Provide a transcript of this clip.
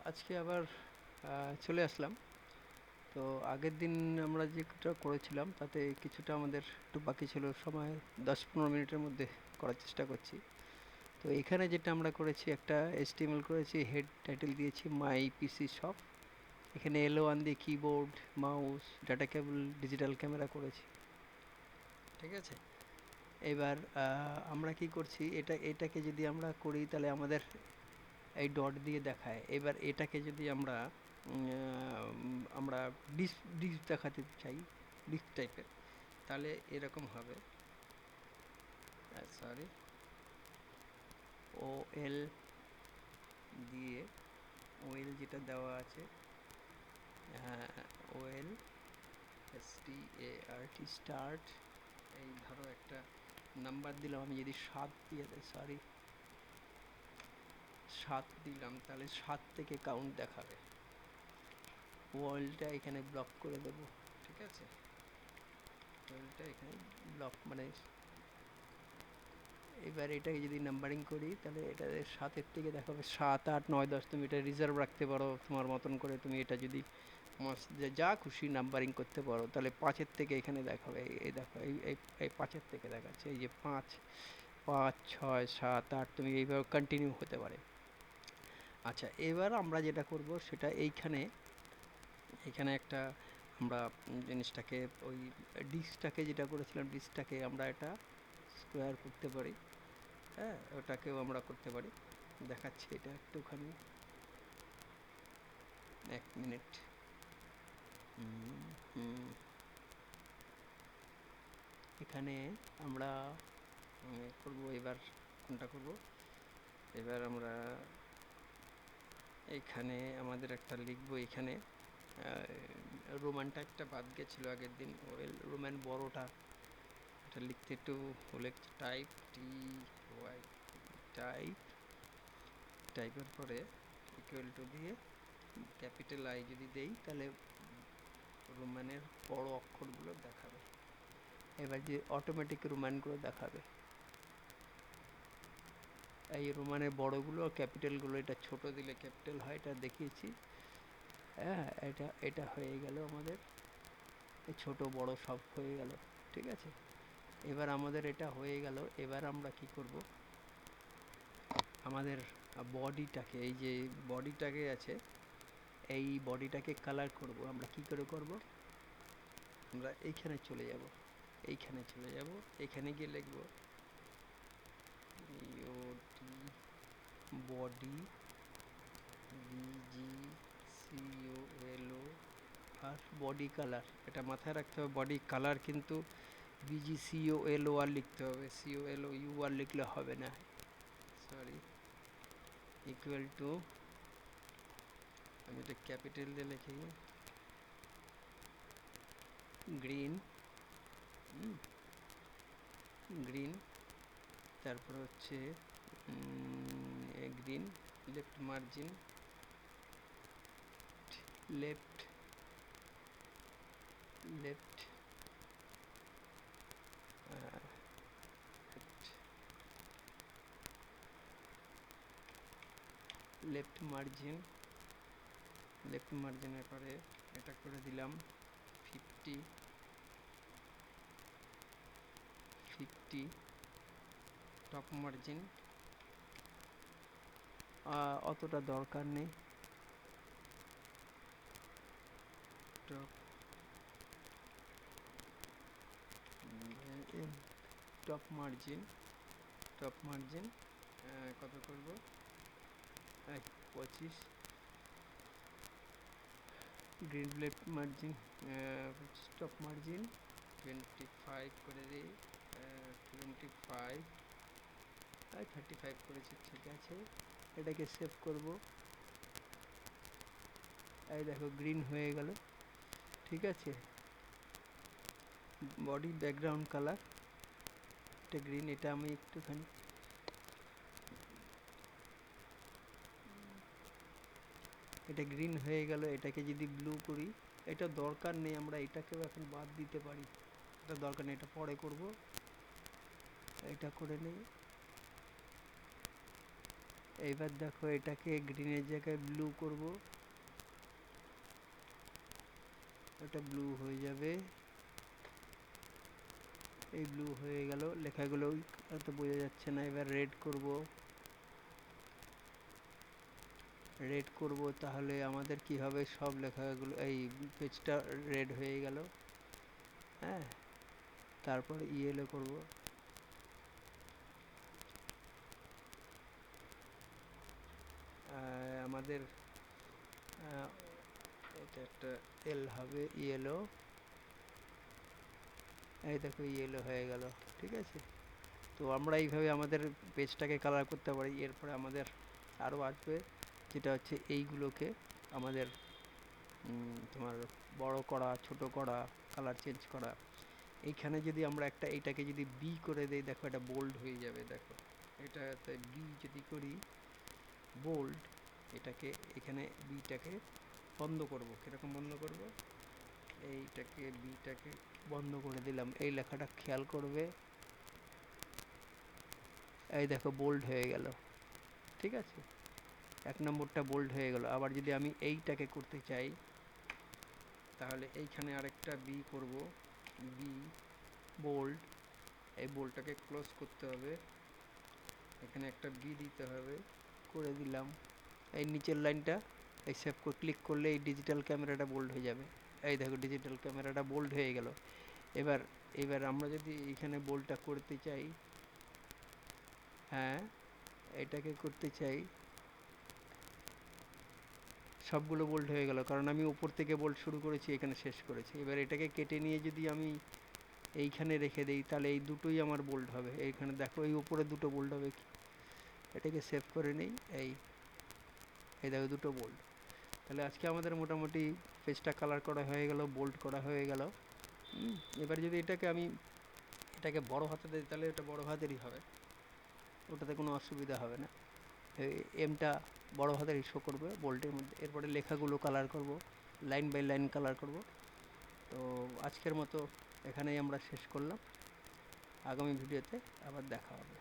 আজকে আবার চলে আসলাম। তো আগের দিন আমরা যেটা করেছিলাম তাতে কিছুটা আমাদের একটু বাকি ছিল, সময় 10-15 মিনিটের মধ্যে করার চেষ্টা করছি। তো এখানে যেটা আমরা করেছি, একটা HTML করেছি, হেড টাইটেল দিয়েছি মাই পিসি শপ। এখানে L1 দিয়ে keyboard, mouse, data cable, digital camera করেছি। ঠিক আছে। এবার আমরা কি করছি, এটাকে যদি আমরা করি তাহলে আমাদের এই ডট দিয়ে দেখায়। এবার এটাকে যদি আমরা ডিস ডিস দেখাতে চাই, ডিস টাইপের, তাহলে এরকম হবে। সরি, ও এল দিয়ে, ওএল যেটা দেওয়া আছে, ওএল START স্টার্ট। এই ধরো একটা নাম্বার দিলাম, আমি যদি 7 দিয়ে দেয়, সরি 7 দিলাম, তাহলে 7 থেকে কাউন্ট দেখাবে। ওয়ার্ল্ডটা এখানে ব্লক করে দেবো। ঠিক আছে, ওয়ার্ল্ডটা এখানে ব্লক মানে, এবার এটাকে যদি নাম্বারিং করি তাহলে এটা 7-এর থেকে দেখাবে 7, 8, 9, 10। তুমি এটা রিজার্ভ রাখতে পারো তোমার মতন করে। তুমি এটা যদি যা খুশি নাম্বারিং করতে পারো, তাহলে 5-এর থেকে এখানে দেখাবে। এই দেখো, এই এই এই 5-এর থেকে দেখাচ্ছে, এই যে 5, 5, 6, 7, 8। তুমি এইভাবে কন্টিনিউ হতে পারে। আচ্ছা, এবার আমরা যেটা করব সেটা এইখানে, এখানে একটা আমরা জিনিসটাকে, ওই ডিস্কটাকে যেটা করেছিলাম, ডিস্কটাকে আমরা এটা স্কোয়ার করতে পারি। হ্যাঁ, ওটাকেও আমরা করতে পারি। দেখাচ্ছি এটা একটুখানি, 1 মিনিট। এখানে আমরা করব, এবার কোনটা করব, এবার আমরা এইখানে আমাদের একটা লিখবো। এখানে রোমানটা একটা বাদ গেছিলো আগের দিন, ওয়েল রোমান বড়টা, এটা লিখতে একটু হলে টাইপ TY, টাইপ, টাইপের পরে ইকুয়াল টু দিয়ে ক্যাপিটাল I যদি দেই, তাহলে রোমানের বড় অক্ষরগুলো দেখাবে। এবার যে অটোমেটিক রোমানগুলো দেখাবে, এই রোমানের বড়গুলো, ক্যাপিটালগুলো, এটা ছোট দিলে ক্যাপিটাল হয়, এটা দেখিয়েছি। হ্যাঁ, এটা হয়ে গেল আমাদের, এই ছোট বড় সব হয়ে গেল। ঠিক আছে, এবার আমাদের এটা হয়ে গেল। এবার আমরা কি করব, আমাদের বডিটাকে, এই যে বডিটাকে আছে, এই বডিটাকে কালার করব। আমরা কি করে করব, আমরা এইখানে চলে যাব, এইখানে চলে যাব, এখানে গিয়ে লিখব বডি, BGCOLO, আর বডি কালার। এটা মাথায় রাখতে হবে, বডি কালার কিন্তু BGCOLO লিখতে হবে, COLOU লিখলে হবে না। সরি, ইকুয়াল টু, আমি এটা ক্যাপিটাল দিয়ে লিখি, গ্রিন, গ্রিন, তারপরে হচ্ছে green, left margin, left, left, left margin, left মার্জিনের পরে এটা করে দিলাম 50, 50, টপ মার্জিন অতটা দরকার নেই, top, top margin, top margin কত করব, 25, green left margin, top margin 25 করে দিই, 25, 35 করেছি। ঠিক আছে, এটাকে সেভ করব। এই দেখো গ্রিন হয়ে গেল। ঠিক আছে, বডি ব্যাকগ্রাউন্ড কালার, এটা গ্রিন, এটা আমি একটুখানি, এটা গ্রিন হয়ে গেল। এটাকে যদি ব্লু করি, এটা দরকার নেই, আমরা এটাকেও এখন বাদ দিতে পারি, এটা দরকার নেই, এটা পরে করব। এটা করে নেই, এইবার দেখো এটাকে গ্রিনের জায়গায় ব্লু করব, এটা ব্লু হয়ে যাবে। এই ব্লু হয়ে গেল, লেখাগুলো হয়তো বোঝা যাচ্ছে না। এবার রেড করব, রেড করব, তাহলে আমাদের কি হবে, সব লেখাগুলো এই পেজটা রেড হয়ে গেল। হ্যাঁ, তারপর ইয়েলো করব, আমাদের এটা একটা এল হবে, ইয়েলো। এই দেখো ইয়েলো হয়ে গেল। ঠিক আছে, তো আমরা এইভাবে আমাদের পেজটাকে কালার করতে পারি। এরপরে আমাদের আরও আসবে, যেটা হচ্ছে এইগুলোকে আমাদের তোমার বড় করা, ছোট করা, কালার চেঞ্জ করা। এইখানে যদি আমরা একটা এইটাকে যদি বি করে দেই, দেখো এটা বোল্ড হয়ে যাবে। দেখো এটাতে বি যদি করি বোল্ড, এটাকে এখানে বিটাকে বন্ধ করব। কীরকম বন্ধ করব, এইটাকে বিটাকে বন্ধ করে দিলাম। এই লেখাটা খেয়াল করবে, এই দেখো বোল্ড হয়ে গেল। ঠিক আছে, এক নম্বরটা বোল্ড হয়ে গেল। আবার যদি আমি এইটাকে করতে চাই, তাহলে এইখানে আরেকটা বি করব, বি বোল্ড। এই বোল্ডটাকে ক্লোজ করতে হবে, এখানে একটা বি দিতে হবে, করে দিলাম। এই নিচের লাইনটা এই সেভ করে ক্লিক করলে এই ডিজিটাল ক্যামেরাটা বোল্ড হয়ে যাবে। এই দেখো ডিজিটাল ক্যামেরাটা বোল্ড হয়ে গেল। এবার এবার আমরা যদি এখানে বোল্ডটা করতে চাই, হ্যাঁ এটাকে করতে চাই, সবগুলো বোল্ড হয়ে গেল, কারণ আমি উপর থেকে বোল্ড শুরু করেছি, এখানে শেষ করেছি। এবার এটাকে কেটে নিয়ে যদি আমি এইখানে রেখে দিই, তাহলে এই দুটোই আমার বোল্ড হবে। এইখানে দেখো এই উপরে দুটো বোল্ড হবে। এটাকে সেভ করে নিই, এই এই দেখো দুটো বোল্ড। তাহলে আজকে আমাদের মোটামুটি পেজটা কালার করা হয়ে গেল, বোল্ড করা হয়ে গেল। এবার যদি এটাকে বড় হাতে দিই, তাহলে এটা বড় হাতেরই হবে, ওটাতে কোনো অসুবিধা হবে না। এমটা বড় হাতেরই শো করবে বোল্ডের মধ্যে। এরপরে লেখাগুলো কালার করব, লাইন বাই লাইন কালার করব। তো আজকের মতো এখানেই আমরা শেষ করলাম, আগামী ভিডিওতে আবার দেখা হবে।